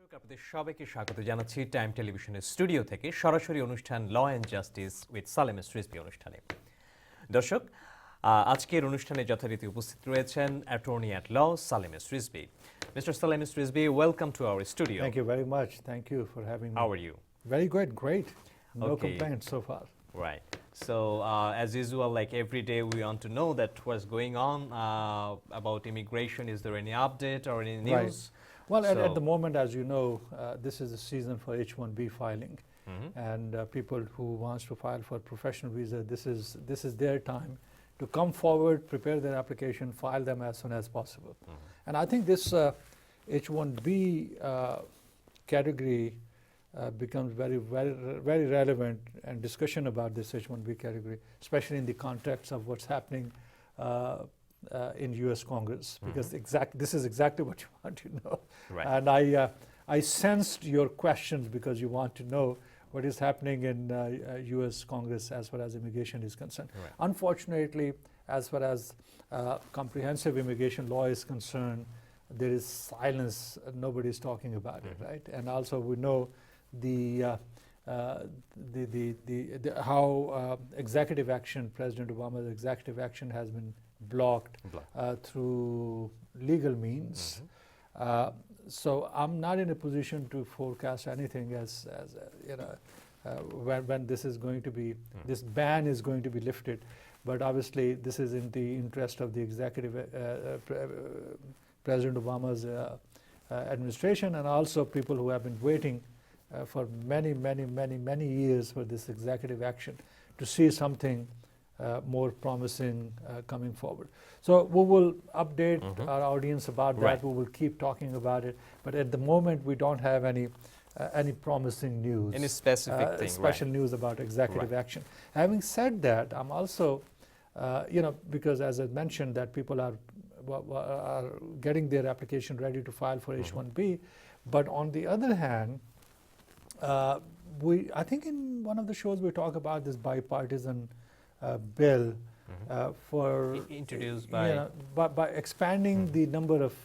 দর্শক আপনাদের সবাইকে স্বাগত জানাচ্ছি টাইম টেলিভিশনের স্টুডিও থেকে সরাসরি অনুষ্ঠান law and justice with Salem S Rizvi অনুষ্ঠানে। দর্শক আজকের অনুষ্ঠানে যথারীতি উপস্থিত রয়েছেন attorney at law Salem S Rizvi. Mister Salem S Rizvi, welcome to our studio. Thank you very much. Thank you for having me. How are you? Very good, great. No Okay. complaints so far. Right. So, as usual, like every day, we want to know that what's going on about immigration. Is there any update or any news? Right. Well, at So- the moment, as you know, this is the season for H-1B filing. Mhm. And people who wants to file for professional visa, this is their time to come forward, prepare their application, file them as soon as possible. And I think this H-1B category becomes very relevant, and discussion about this H-1B category, especially in the context of what's happening in U.S. Congress, because this is exactly what you want to know. Right. And I sensed your questions because you want to know what is happening in U.S. Congress as far as immigration is concerned. Right. Unfortunately, as far as comprehensive immigration law is concerned, there is silence. Nobody is talking about it, right? And also we know how executive action, President Obama's executive action, has been blocked through legal means. So I'm not in a position to forecast anything as you know when this is going to be this ban is going to be lifted. But obviously, this is in the interest of the executive President Obama's administration, and also people who have been waiting for many years for this executive action to see something more promising coming forward. So we will update our audience about that. Right. We will keep talking about it. But at the moment, we don't have any promising news. Any specific thing, special news about executive Right. action. Having said that, I'm also, because as I mentioned, that people are getting their application ready to file for H-1B. But on the other hand, I think in one of the shows we talk about this bipartisan bill for Introduced by- by expanding the number of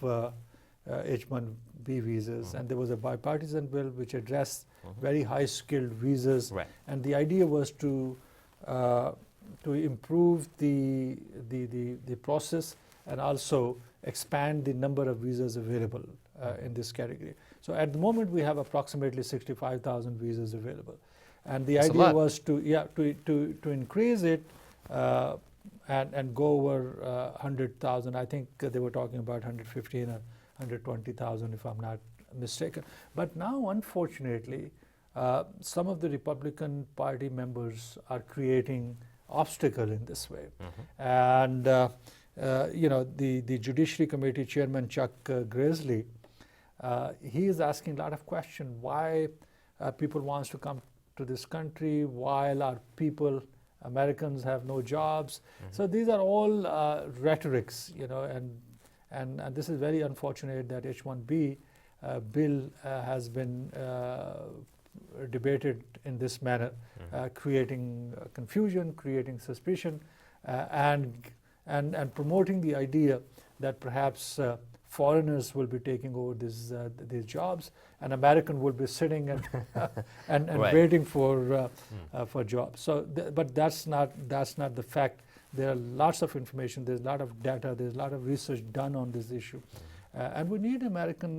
H-1B visas, and there was a bipartisan bill which addressed very high-skilled visas, Right. and the idea was to improve the process and also expand the number of visas available in this category. So at the moment we have approximately 65,000 visas available, and the That's a idea lot. was to increase it and go over 100,000. I think they were talking about 115 or 120,000 if I'm not mistaken. But now, unfortunately, some of the Republican Party members are creating obstacle in this way, and the Judiciary Committee Chairman Chuck Grassley, he is asking a lot of questions why people wants to come to this country while our people, Americans, have no jobs. So these are all rhetorics, and this is very unfortunate that H-1B bill has been debated in this manner, creating confusion, creating suspicion, and promoting the idea that perhaps foreigners will be taking over these jobs, and American will be sitting and Right. waiting for jobs. So, but that's not the fact. There are lots of information. There's a lot of data. There's a lot of research done on this issue, and we need American.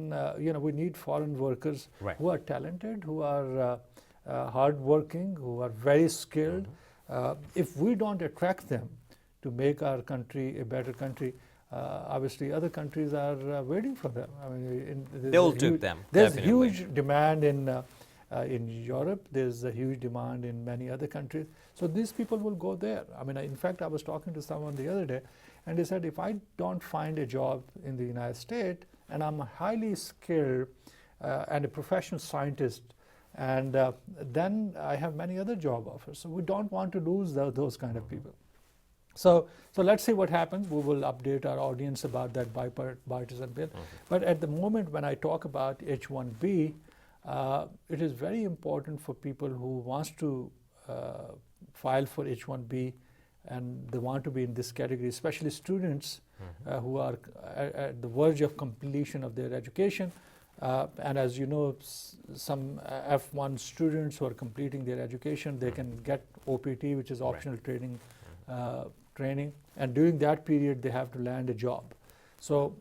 We need foreign workers Right. who are talented, who are hardworking, who are very skilled. If we don't attract them to make our country a better country, obviously other countries are waiting for them. I mean, They'll take them, There's definitely. huge demand in Europe. There's a huge demand in many other countries. So these people will go there. I mean, in fact, I was talking to someone the other day, and he said, if I don't find a job in the United States, and I'm highly skilled and a professional scientist, and then I have many other job offers. So we don't want to lose those kind of people. So let's see what happens. We will update our audience about that bipartisan bill. But at the moment when I talk about H-1B, it is very important for people who wants to file for H-1B and they want to be in this category, especially students who are at the verge of completion of their education, And as you know, some F1 students who are completing their education, they can get OPT, which is optional training, and during that period they have to land a job. So,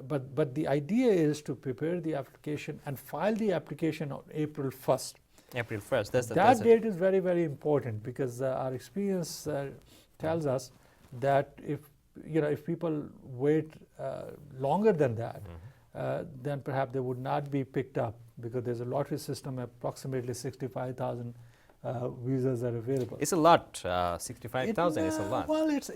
but the idea is to prepare the application and file the application on April 1st. April 1st, that's the That date is very, very important, because our experience tells us that if people wait longer than that, then perhaps they would not be picked up, because there's a lottery system. Approximately 65,000 visas are available. It's a lot. 65,000 is a lot. Well, it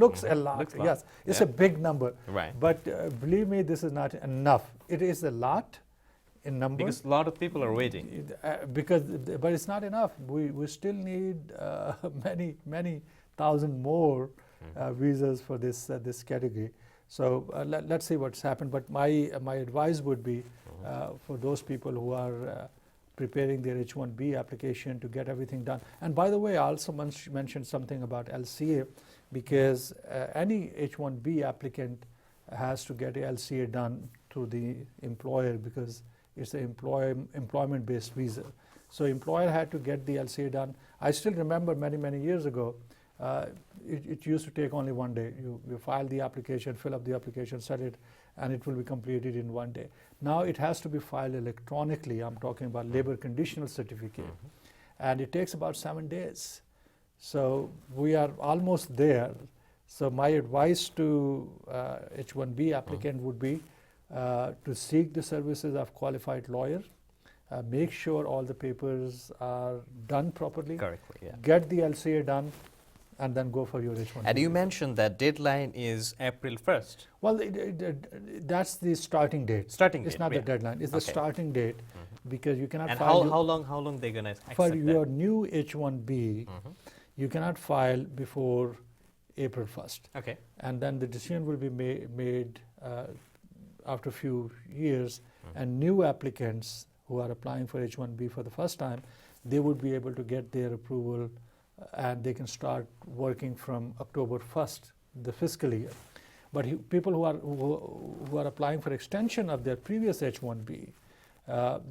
looks a lot. Looks a lot. Yes, it's a big number. Right. But believe me, this is not enough. It is a lot in number. Because a lot of people are waiting. But it's not enough. We still need many thousand more visas for this category. So let's see what's happened. But my advice would be for those people who are preparing their H-1B application to get everything done. And by the way, I also mentioned something about LCA, because any H-1B applicant has to get a LCA done through the employer, because it's an employment-based visa. So employer had to get the LCA done. I still remember many years ago, it used to take only 1 day. You file the application, fill up the application, set it, and it will be completed in 1 day. Now it has to be filed electronically. I'm talking about labor conditional certificate. And it takes about 7 days. So we are almost there. So my advice to H-1B applicant would be to seek the services of qualified lawyer, make sure all the papers are done properly, Correctly, yeah. get the LCA done, and then go for your H-1B. And you mentioned that deadline is April 1st. Well, that's the starting date. Starting It's date, not yeah. the deadline. It's the Okay. starting date, because you cannot And file how long they gonna accept for that? your new H-1B. You cannot file before April 1st. Okay. And then the decision will be made after a few years, and new applicants who are applying for H-1B for the first time, they would be able to get their approval, and they can start working from October 1st, the fiscal year. But people who are applying for extension of their previous H-1B,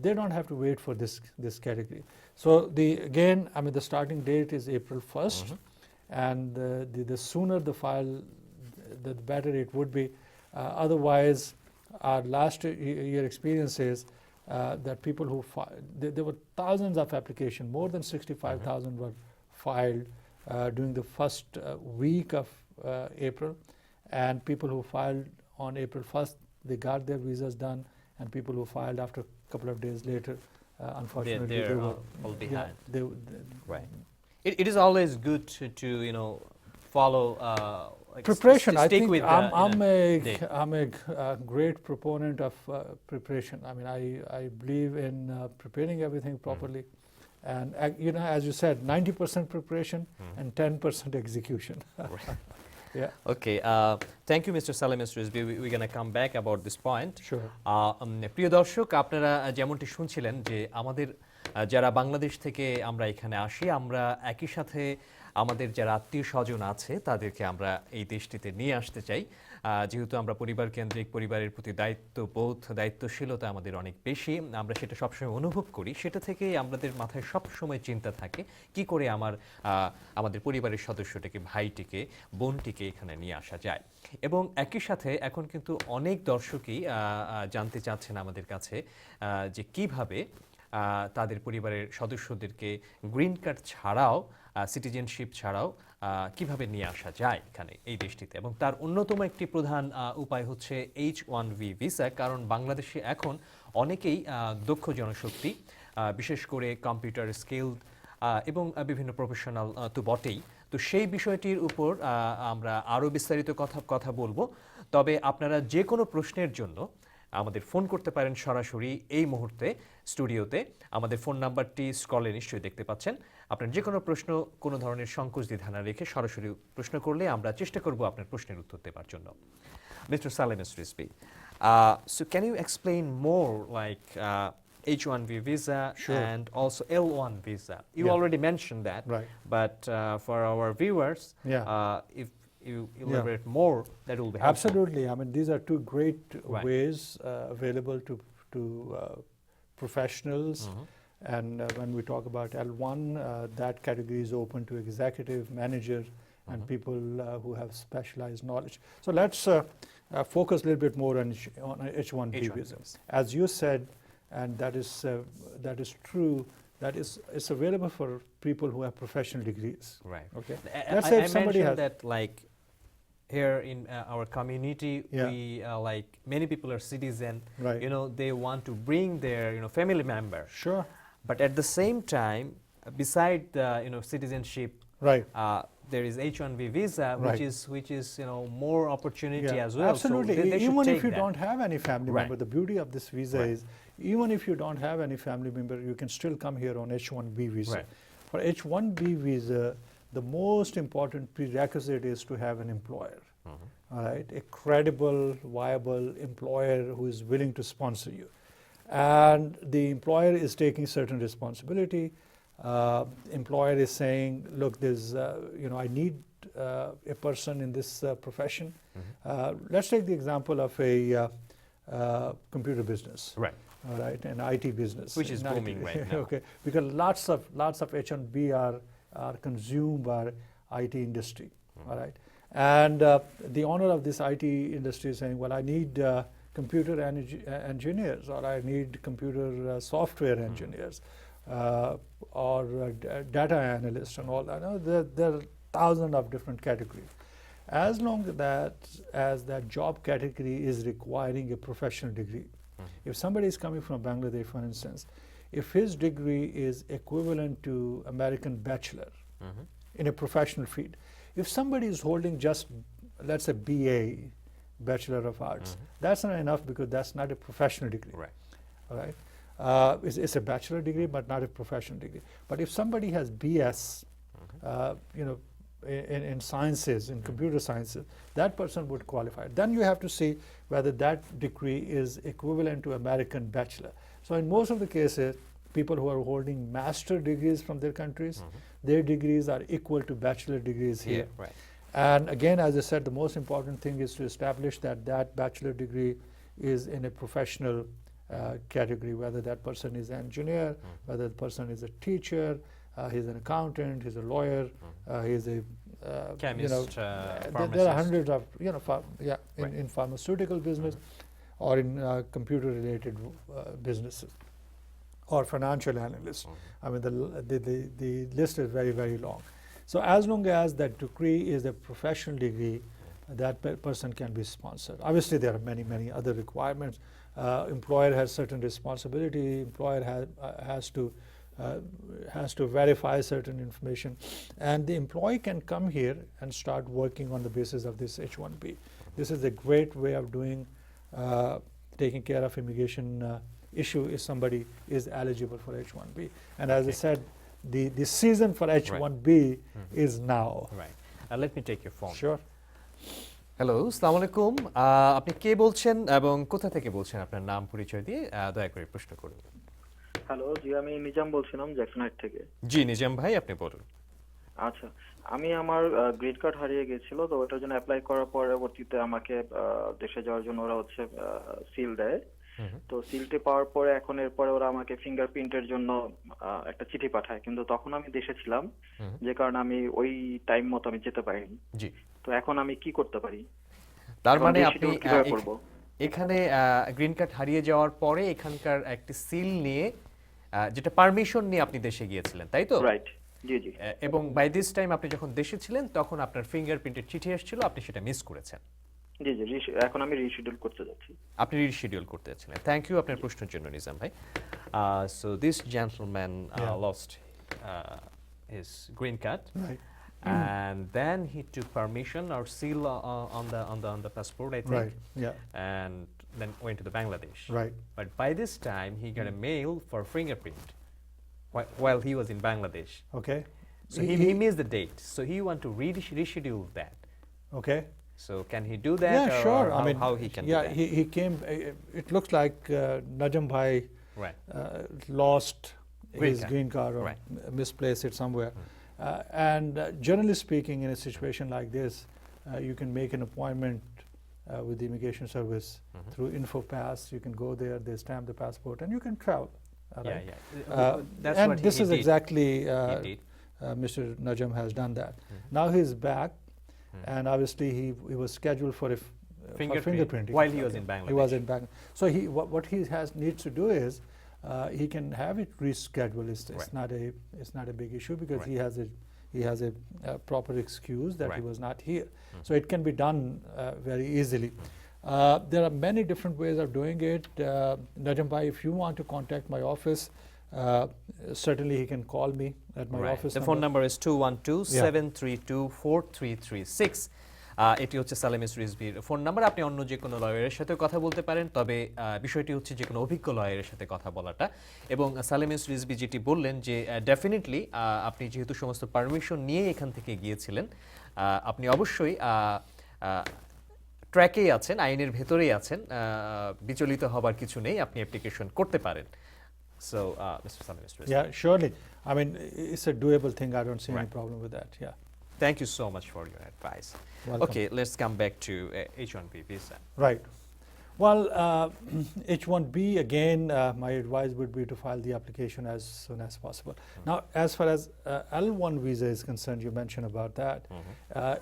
they don't have to wait for this category. So the starting date is April 1st, and the sooner the file, the better it would be. Otherwise, our last year experience is that people who there were thousands of applications, more than 65,000 were filed during the first week of April, and people who filed on April 1st, they got their visas done, and people who filed after a couple of days later, unfortunately, They're they were all behind. Right. It is always good to follow like Preparation. I stick think with I'm date. a great proponent of preparation. I mean, I believe in preparing everything properly, and as you said, 90% preparation and 10% execution. Yeah. Okay. Thank you, Mr. Salim Rizvi. We're going to come back about this point. Sure. প্রিয় দর্শক, আপনারা যেমনটি শুনছিলেন যে আমাদের যারা বাংলাদেশ থেকে আমরা এখানে আসি, আমরা একই সাথে আমাদের যারা আত্মীয় স্বজন আছে তাদেরকে আমরা এই দেশটিতে নিয়ে আসতে চাই। যেহেতু আমরা পরিবার কেন্দ্রিক, পরিবারের প্রতি দায়িত্ববোধ, দায়িত্বশীলতা আমাদের অনেক বেশি, আমরা সেটা সবসময় অনুভব করি। সেটা থেকেই আমাদের মাথায় সবসময় চিন্তা থাকে কি করে আমাদের পরিবারের সদস্যটিকে, ভাইটিকে, বোনটিকে এখানে নিয়ে আসা যায়। এবং একই সাথে এখন কিন্তু অনেক দর্শকই জানতে চাচ্ছেন আমাদের কাছে যে কিভাবে তাদের পরিবারের সদস্যদেরকে গ্রিন কার্ড ছাড়াও, সিটিজেনশিপ ছাড়াও কিভাবে নিয়ে আসা যায় এখানে এই দেশটিতে। এবং তার অন্যতম একটি প্রধান উপায় হচ্ছে H-1B ভিসা, কারণ বাংলাদেশে এখন অনেকেই দক্ষ জনশক্তি, বিশেষ করে কম্পিউটার স্কিলড এবং বিভিন্ন প্রফেশনাল তো বটেই। তো সেই বিষয়টির উপর আমরা আরও বিস্তারিত কথা বলবো। তবে আপনারা যে কোনো প্রশ্নের জন্য আমাদের ফোন করতে পারেন সরাসরি এই মুহূর্তে স্টুডিওতে। আমাদের ফোন নাম্বারটি স্ক্রলে নিশ্চয়ই দেখতে পাচ্ছেন। আপনার যে কোনো প্রশ্ন, কোনো ধরনের সংকোচ দ্বিধা না রেখে সরাসরি প্রশ্ন করলে আমরা চেষ্টা করব আপনার প্রশ্নের উত্তর দেওয়ার জন্য। Mr. Salim Rizvi, so can you explain more like H-1B visa and also L-1 visa? You already mentioned that, Right. but for our viewers, Yeah. you elaborate more, that will be helpful. Absolutely. I mean, these are two great Right. ways available to professionals. And when we talk about L1, that category is open to executive, manager, and people who have specialized knowledge. So let's focus a little bit more on H1B visa. As you said, and that is true, that it's available for people who have professional degrees. Right. Okay. Let's say say if somebody mentioned has- that like here in our community, Yeah. we like many people are citizen. Right. You know, they want to bring their family member, Sure. but at the same time, beside the citizenship, Right. there is H1B visa, Right. which is more opportunity Yeah, as well. absolutely. So they should Even take if you that. don't have any family Right. member, the beauty of this visa Right. is, even if you don't have any family member, you can still come here on H1B visa. Right. For H1B visa, the most important prerequisite is to have an employer. All right, a credible, viable employer who is willing to sponsor you, and the employer is taking certain responsibility. Employer is saying, look, there's I need a person in this profession. Let's take the example of a computer business. Right. All right, an IT business, Which is an IT booming right now. Okay, because lots of H1B are consumed by IT industry. All right, and the owner of this IT industry is saying, well, I need computer engineers, or I need computer software engineers, or data analysts, and all that. There are thousands of different categories. As long as that job category is requiring a professional degree. If somebody is coming from Bangladesh, for instance, if his degree is equivalent to American bachelor in a professional field, if somebody is holding just, let's say, BA, Bachelor of Arts, that's not enough, because that's not a professional degree. Right. All right, it's a bachelor degree, but not a professional degree. But if somebody has BS, in sciences, in computer sciences, that person would qualify. Then you have to see whether that degree is equivalent to American bachelor. So in most of the cases, people who are holding master degrees from their countries, their degrees are equal to bachelor degrees here. Yeah, right. And again, as I said, the most important thing is to establish that that bachelor degree is in a professional category, whether that person is an engineer, whether the person is a teacher, he's an accountant, he's a lawyer, he's a Chemist, there pharmacist. are hundreds of Right. in pharmaceutical business, or in computer related businesses, or financial analysts. I mean, the list is very, very long. So as long as that degree is a professional degree, that person can be sponsored. Obviously, there are many, many other requirements. Employer has certain responsibility. Employer has to verify certain information, and the employee can come here and start working on the basis of this H1B. This is a great way of doing taking care of immigration issue if somebody is eligible for H1B. And as I said, the season for H1B is now. Right. Let me take your phone. Sure. Hello, আসসালামু আলাইকুম। আপনি কে বলছেন এবং কোথা থেকে বলছেন? আপনার নাম পরিচয় দিয়ে দয়া করে প্রশ্ন করুন। হ্যালো, জি আমি নিজাম বলছিলাম জ্যাকসনহাইট থেকে। জি নিজাম ভাই, আপনি বলুন। আচ্ছা, আমি আমার গ্রিন কার্ড হারিয়ে গেছিল, তো ওটার জন্য অ্যাপ্লাই করার পরবর্তীতে আমাকে দেশে যাওয়ার জন্য ওরা সিল দেয়। তো সিলটি পাওয়ার পরে এখন এরপরে ওরা আমাকে ফিঙ্গারপ্রিন্টের জন্য একটা চিঠি পাঠায়, কিন্তু তখন আমি দেশে ছিলাম, যে কারণে আমি ওই টাইম মতো আমি যেতে পারিনি। জি। তো এখন আমি কি করতে পারি? তার মানে আপনি কিভাবে করব? এখানে গ্রিন কার্ড হারিয়ে যাওয়ার পরে এখানকার একটি সিল নিয়ে, যেটা পারমিশন নিয়ে আপনি দেশে গিয়েছিলেন, তাই তো? রাইট, জি জি। এবং বাই দিস টাইম আপনি যখন দেশে ছিলেন তখন আপনার ফিঙ্গারপ্রিন্টের চিঠি এসেছিল, আপনি সেটা মিস করেছেন। জি জি, এখন আমি রিশিডিউল করতে যাচ্ছি। আপনি রিশিডিউল করতে যাচ্ছিলেন। থ্যাংক ইউ আপনার প্রশ্নের জন্য নিজাম ভাই। So this gentleman lost his green card, Right. and then he took permission or seal on the passport, I think. Right. Yeah. And then went to the Bangladesh. Right. But by this time he got a mail for fingerprint while he was in Bangladesh. Okay. So he missed the date. So he want to reschedule that. Okay. So can he do that? Yeah, or sure. How, I mean, how he can do yeah, that? he came. It looks like Najam Bhai Right. lost Green his card. green card or Right. misplaced it somewhere. And generally speaking, in a situation like this, you can make an appointment with the immigration service through InfoPass. You can go there, they stamp the passport, and you can travel. all Yeah, right? yeah. That's And what this he is did. exactly He did. Mr. Najam has done that. Now he's back, and obviously he was scheduled for for fingerprinting while he was in Bangladesh. He was in Bangladesh. So what he needs to do is he can have it rescheduled. It's Right. not a big issue because Right. he has a proper excuse that he Right. was not here. So it can be done very easily. There are many different ways of doing it. Najam Bhai, if you want to contact my office, certainly he can call me at my Right. office The phone number is 212-732-4336. এটি হচ্ছে সালেমিস রিজভির phone number. আপনি অন্য যে কোনো লয়ারের সাথে কথা বলতে পারেন, তবে বিষয়টি হচ্ছে যে কোনো অভিজ্ঞ লয়ারের সাথে কথা বলাটা। এবং সালেমিস রিজভি যেটি বললেন যে ডেফিনেটলি আপনি যেহেতু সমস্ত পারমিশন নিয়ে এখান থেকে গিয়েছিলেন, আপনি অবশ্যই ট্র্যাকেই আছেন, আইনের ভেতরেই আছেন, বিচলিত হবার কিছু নেই, আপনি অ্যাপ্লিকেশন করতে পারেন। So, Mr. Salim, Yeah, surely. I mean, it's a doable thing. I don't see any Right. problem with that. Yeah. thank you so much for your advice. Welcome. Okay, let's come back to H-1B visa. Right. Well, H-1B, again, my advice would be to file the application as soon as possible. Now, as far as L-1 visa is concerned, you mentioned about that.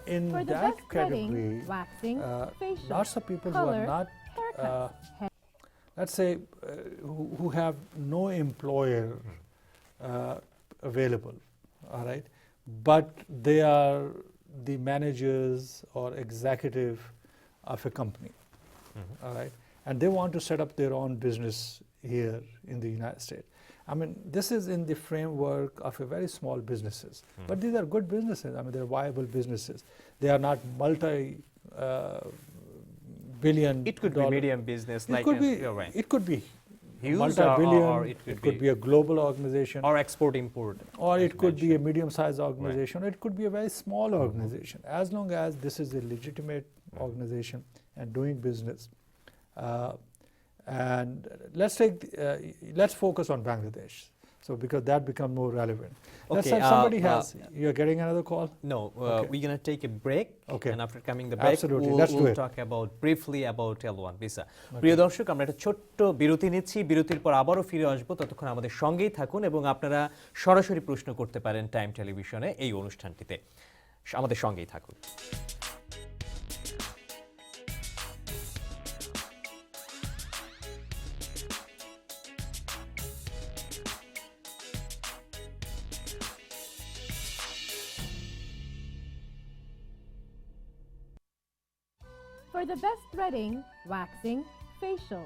In For the that best threading, category, waxing, facial, lots of people who color, are not, haircuts, let's say, who have no employer available, all right, but they are the managers or executive of a company, all right, and they want to set up their own business here in the United States. I mean, this is in the framework of a very small businesses, but these are good businesses. I mean, they're viable businesses. They are not multi-billion. It could be medium business, It like could be. you're right. It could be Huge multi-billion. or it could be a global organization, or export-import. or as it could be a mentioned. medium-sized organization, or it could be a very small organization. As long as this is a legitimate organization and doing business. And let's focus on Bangladesh. So because that becomes more relevant. Let's Okay, say somebody has. You're getting another call. No, Okay. we're going to take a break. Okay. And after coming the break, Absolutely. we'll, Let's do we'll it. talk briefly about L1 visa. প্রিয় দর্শক, আমরা একটা ছোট্ট বিরতি নিচ্ছি। বিরতির পর আবারও ফিরে আসবো। ততক্ষণ আমাদের সঙ্গেই থাকুন এবং আপনারা সরাসরি প্রশ্ন করতে পারেন টাইম টেলিভিশনে এই অনুষ্ঠানটিতে। আমাদের সঙ্গেই থাকুন। For the best threading, waxing, facial,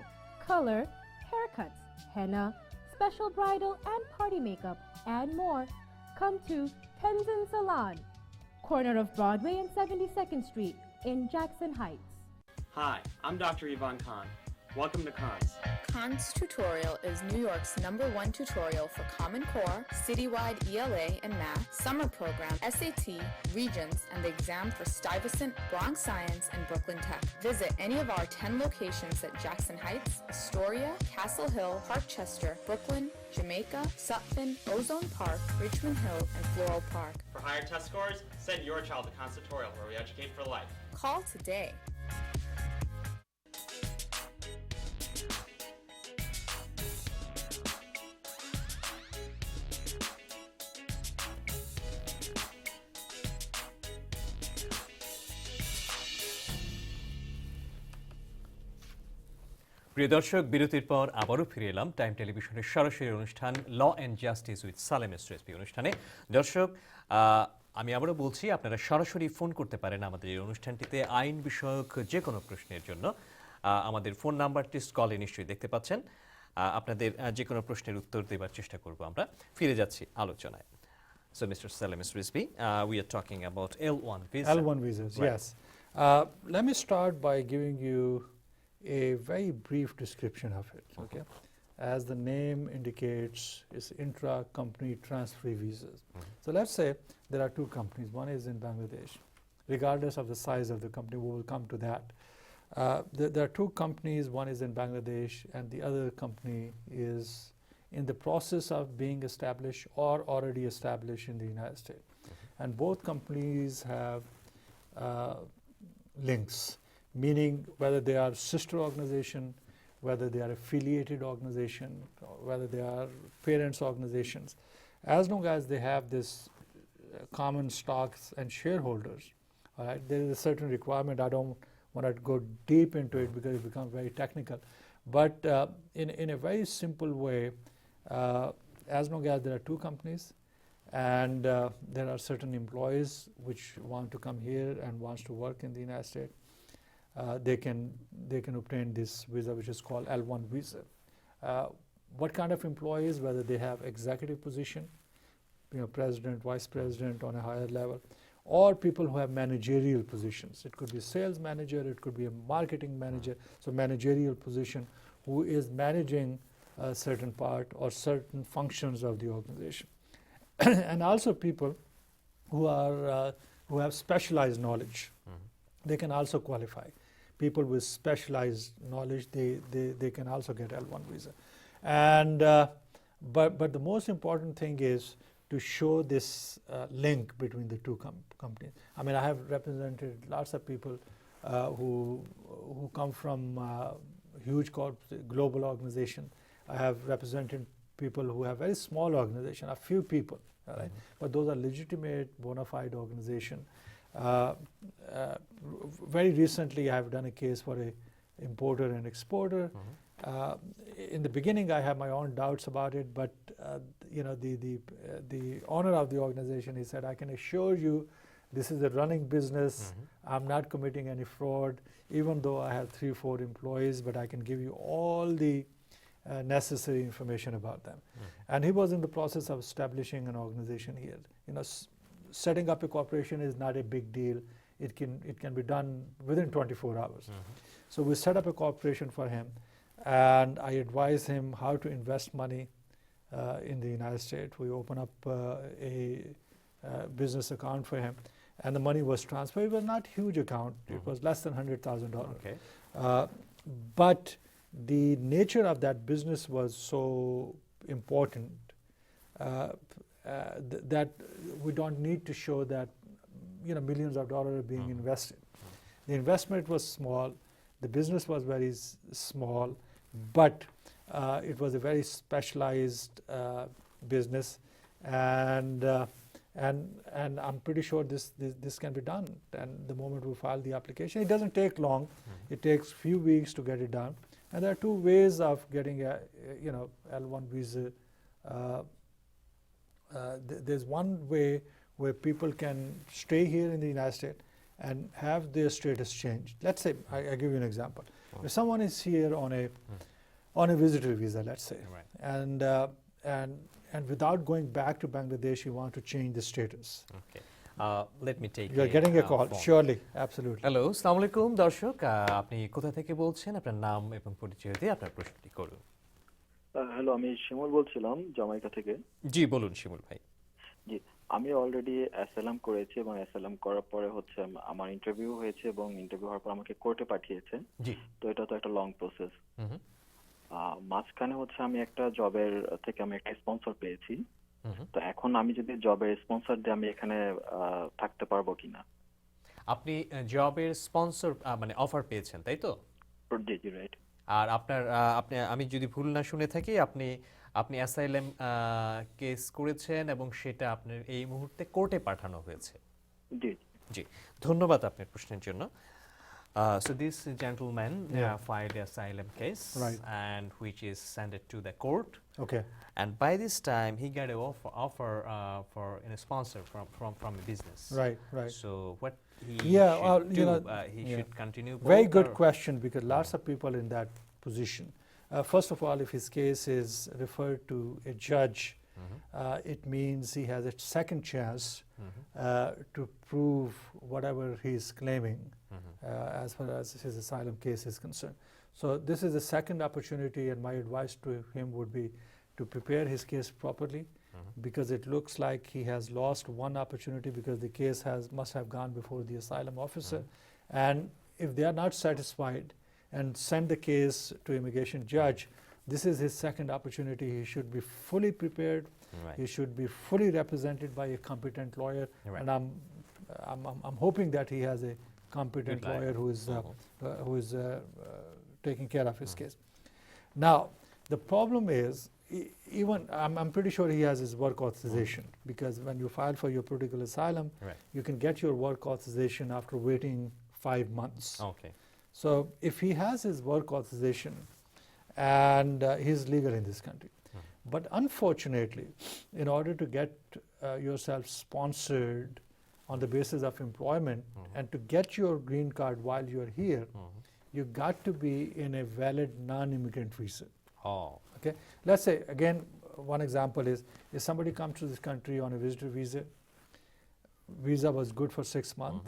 color, haircuts, henna, special bridal and party makeup, and more, come to Tenzin Salon, corner of Broadway and 72nd Street in Jackson Heights. Hi, I'm Dr. Yvonne Khan. Welcome to Khan's. Khan's Tutorial is New York's #1 tutorial for Common Core, citywide ELA and math, summer program, SAT, Regents, and the exam for Stuyvesant, Bronx Science, and Brooklyn Tech. Visit any of our 10 locations at Jackson Heights, Astoria, Castle Hill, Parkchester, Brooklyn, Jamaica, Sutphin, Ozone Park, Richmond Hill, and Floral Park. For higher test scores, send your child to Khan's Tutorial, where we educate for life. Call today. প্রিয় দর্শক, বিরতির পর আবারও ফিরে এলাম time টেলিভিশনের সরাসরি অনুষ্ঠান law and justice with Salem SSP অনুষ্ঠানে। দর্শক, আমি আবারও বলছি, আপনারা সরাসরি ফোন করতে পারেন আমাদের এই অনুষ্ঠানটিতে আইন বিষয়ক যে কোনো প্রশ্নের জন্য। আমাদের ফোন নাম্বারটি স্ক্রলে নিশ্চয়ই দেখতে পাচ্ছেন। আপনাদের যে কোনো প্রশ্নের উত্তর দেওয়ার চেষ্টা করব আমরা। ফিরে যাচ্ছি আলোচনায়। So, Mr. Salim Rizvi, we are talking about L1 visa. L1 visas, Right. yes. Let me start by giving you a very brief description of it. Okay, as the name indicates, it's intra-company transfer visas. So let's say there are two companies. One is in Bangladesh. Regardless of the size of the company, we will come to that. There are two companies. One is in Bangladesh, and the other company is in the process of being established or already established in the United States. And both companies have links, meaning whether they are sister organization, whether they are affiliated organization, or whether they are parents organizations. As long as they have this common stocks and shareholders, all right, there is a certain requirement. I don't want to go deep into it because it becomes very technical. But in a very simple way, as long as there are two companies and there are certain employees which want to come here and wants to work in the United States, they can obtain this visa, which is called L1 visa. What kind of employees? Whether they have executive position, president, vice president on a higher level, or people who have managerial positions. It could be sales manager, it could be a marketing manager, so managerial position who is managing a certain part or certain functions of the organization. And also people who have specialized knowledge. They can also qualify. People with specialized knowledge, they can also get L1 visa. And but the most important thing is to show this link between the two companies. I mean, I have represented lots of people who come from huge global organization. I have represented people who have very small organization, a few people, right? But those are legitimate, bona fide organization. Very recently, I have done a case for a importer and exporter. In the beginning, I had my own doubts about it, but the owner of the organization, he said, I can assure you this is a running business. I'm not committing any fraud, even though I have 3-4 employees, but I can give you all the necessary information about them. And he was in the process of establishing an organization here. Setting up a corporation is not a big deal. It can be done within 24 hours. So we set up a corporation for him, and I advise him how to invest money in the United States. We open up a business account for him, and the money was transferred. It was not a huge account. It was less than $100,000. Okay. But the nature of that business was so important that we don't need to show that millions of dollars are being invested. The investment was small, the business was very small, but it was a very specialized business, and I'm pretty sure this can be done. And the moment we file the application, it doesn't take long. It takes few weeks to get it done. And there are two ways of getting a L1 visa. There's one way where people can stay here in the United States and have their status changed. Let's say, I give you an example. If someone is here on a visitor visa, let's say, Right. and without going back to Bangladesh, you want to change the status. Okay. Let me take. You're getting a call, phone. surely, absolutely. Hello, আসসালামু আলাইকুম দর্শক, আপনি কোথা থেকে বলছেন? আপনার নাম এবং পরিচয় দিয়ে আপনার প্রশ্নটি করুন। হ্যালো, আমি শিমুল বলছিলাম জামাইকা থেকে। জি বলুন শিমুল ভাই। জি, আমি অলরেডি অ্যাসাইলাম করেছি এবং অ্যাসাইলাম করার পরে আমার ইন্টারভিউ হয়েছে এবং ইন্টারভিউ হওয়ার পর আমাকে কোর্টে পাঠিয়েছে। জি। তো এটা তো একটা লং প্রসেস। মাঝখানে আমি একটা জবের থেকে আমি একটা স্পন্সর পেয়েছি। তো এখন আমি যদি জবের স্পন্সর দিয়ে আমি এখানে থাকতে পারবো কিনা? আপনি জবের স্পন্সর মানে অফার পেয়েছেন, তাই তো? জি জি, রাইট। আর আমি যদি ভুল না শুনে থাকি, আপনি অ্যাসাইলাম কেস করেছেন এবং সেটা আপনার এই মুহূর্তে কোর্টে পাঠানো হয়েছে। জি জি, ধন্যবাদ আপনার প্রশ্নের জন্য। So this gentleman filed an asylum case, Right. and which is sent it to the court. Okay. And by this time, he got an offer for a sponsor from a business. Right, right. So what he Yeah, should do? He yeah. should continue. Very both, good or- question, because lots of people in that position. First of all, if his case is referred to a judge, it means he has a second chance to prove whatever he is claiming as far as his asylum case is concerned. So this is the second opportunity, and my advice to him would be to prepare his case properly, because it looks like he has lost one opportunity because the case must have gone before the asylum officer. And if they are not satisfied and send the case to immigration judge, this is his second opportunity. He should be fully prepared. Right. He should be fully represented by a competent lawyer. Right. And I'm hoping that he has a competent Good lawyer. lawyer who is taking care of his case. Now, the problem is, even I'm pretty sure he has his work authorization, because when you file for your political asylum, Right. you can get your work authorization after waiting 5 months. Okay. So if he has his work authorization and he's legal in this country, but unfortunately, in order to get yourself sponsored on the basis of employment and to get your green card while you're here, you got to be in a valid non-immigrant visa. Oh. Okay, let's say again, one example is if somebody comes to this country on a visitor visa, visa was good for 6 months,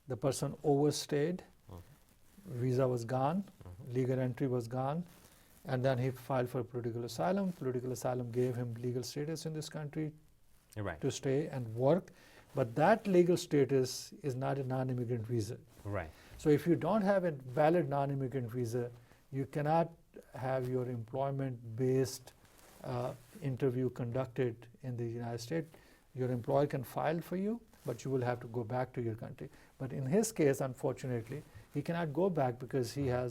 the person overstayed, visa was gone, legal entry was gone, and then he filed for political asylum. Political asylum gave him legal status in this country Right. to stay and work, but that legal status is not a non-immigrant visa. Right. So if you don't have a valid non-immigrant visa, you cannot have your employment-based interview conducted in the United States. Your employer can file for you, but you will have to go back to your country. But in his case, unfortunately, he cannot go back because he has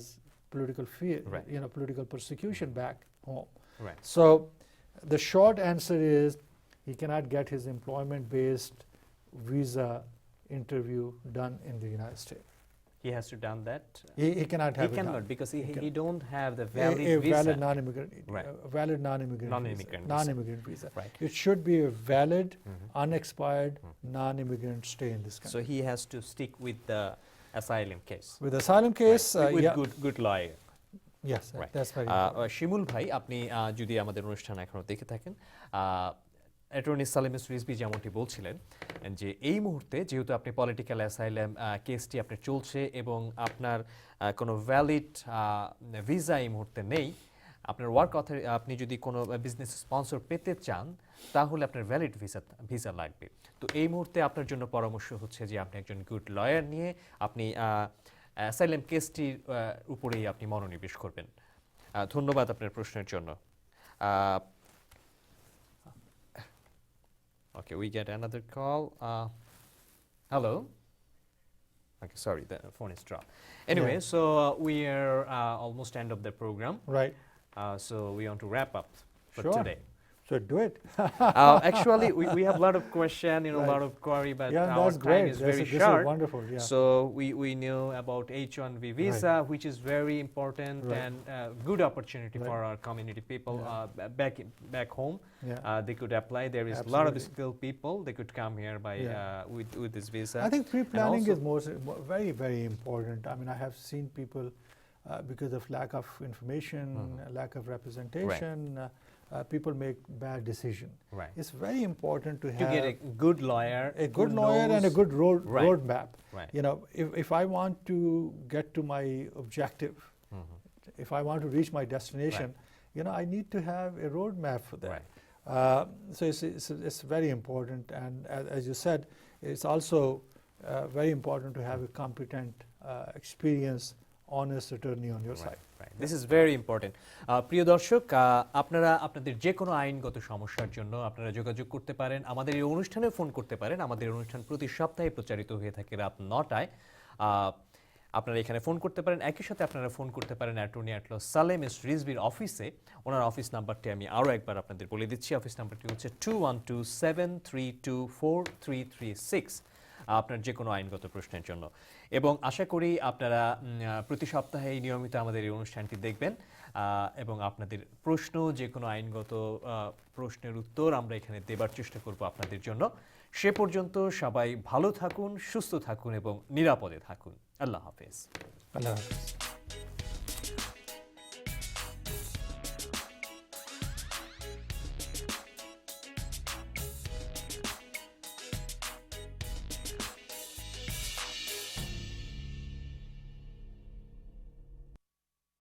political fear, Right. political persecution back home. Right. So the short answer is he cannot get his employment-based visa interview done in the United States. He has to done that. He cannot He have it cannot done. because he can- don't have the A valid visa. valid non-immigrant, Right. valid non-immigrant, Non-immigrant visa. non-immigrant visa. Right. It should be a valid, unexpired, non-immigrant stay in this So country. he has to stick with the asylum case. With asylum case, Right. With yeah, good lawyer. yes, Right. that's very important. শিমুল ভাই, আপনি যদি আমাদের অনুষ্ঠান এখনো দেখে থাকেন, attorney Salem Rizvi যেমনটি বলছিলেন যে এই মুহূর্তে যেহেতু আপনি পলিটিক্যাল অ্যাসাইলাম কেসটি আপনার চলছে এবং আপনার কোনো ভ্যালিড ভিসা এই মুহূর্তে নেই, আপনার আপনি যদি কোনো বিজনেস স্পন্সর পেতে চান তাহলে আপনার ভ্যালিড ভিসা লাগবে। তো এই মুহূর্তে আপনার জন্য পরামর্শ হচ্ছে যে আপনি একজন গুড লয়ার নিয়ে আপনি অ্যাসাইলাম কেসটির উপরেই আপনি মনোনিবেশ করবেন। ধন্যবাদ আপনার প্রশ্নের জন্য। Okay, we get another call. Hello. Okay, sorry, the phone is dropped. Anyway, Yeah. so we are almost end of the program. Right. So we want to wrap up for Sure. today. So do it. Actually, we have a lot of question, a Right. lot of query, but Yeah, our that's time great. is This very is short. wonderful. Yeah. So we know about H-1B visa, which is very important Right. and good opportunity Right. for our community people Yeah. back home. Yeah. They could apply. There is a lot of Absolutely. skilled people. They could come here by with this visa. I think pre-planning also- is very, very important. I mean, I have seen people, because of lack of information, lack of representation, people make bad decision. Right. It's very important to To have get a good lawyer. a good who lawyer and a knows- good Right. roadmap. Right. You know, if I want to get to my objective, if I want to reach my destination, I need to have a roadmap for that. Right. So it's very important, and as you said, it's also very important to have a competent, experienced, honest attorney on your side. Right. This is very important. প্রিয় দর্শক, আপনারা আপনাদের যে কোনো আইনগত সমস্যার জন্য আপনারা যোগাযোগ করতে পারেন, আমাদের এই অনুষ্ঠানে ফোন করতে পারেন। আমাদের অনুষ্ঠান প্রতি সপ্তাহে প্রচারিত হয়ে থাকে রাত 9টায়। আপনারা এখানে ফোন করতে পারেন। একই সাথে আপনারা ফোন করতে পারেন অ্যাটর্নি অ্যাট ল সালেম রিজভির অফিসে। ওনার অফিস নাম্বারটি আমি আরও একবার আপনাদের বলে দিচ্ছি। অফিস নাম্বারটি হচ্ছে 2127324336, আপনার যে কোনো আইনগত প্রশ্নের জন্য। এবং আশা করি আপনারা প্রতি সপ্তাহে নিয়মিত আমাদের এই অনুষ্ঠানটি দেখবেন এবং আপনাদের প্রশ্ন, যে কোনো আইনগত প্রশ্নের উত্তর আমরা এখানে দেবার চেষ্টা করব আপনাদের জন্য। সে পর্যন্ত সবাই ভালো থাকুন, সুস্থ থাকুন এবং নিরাপদে থাকুন। আল্লাহ হাফেজ। Allah Hafiz.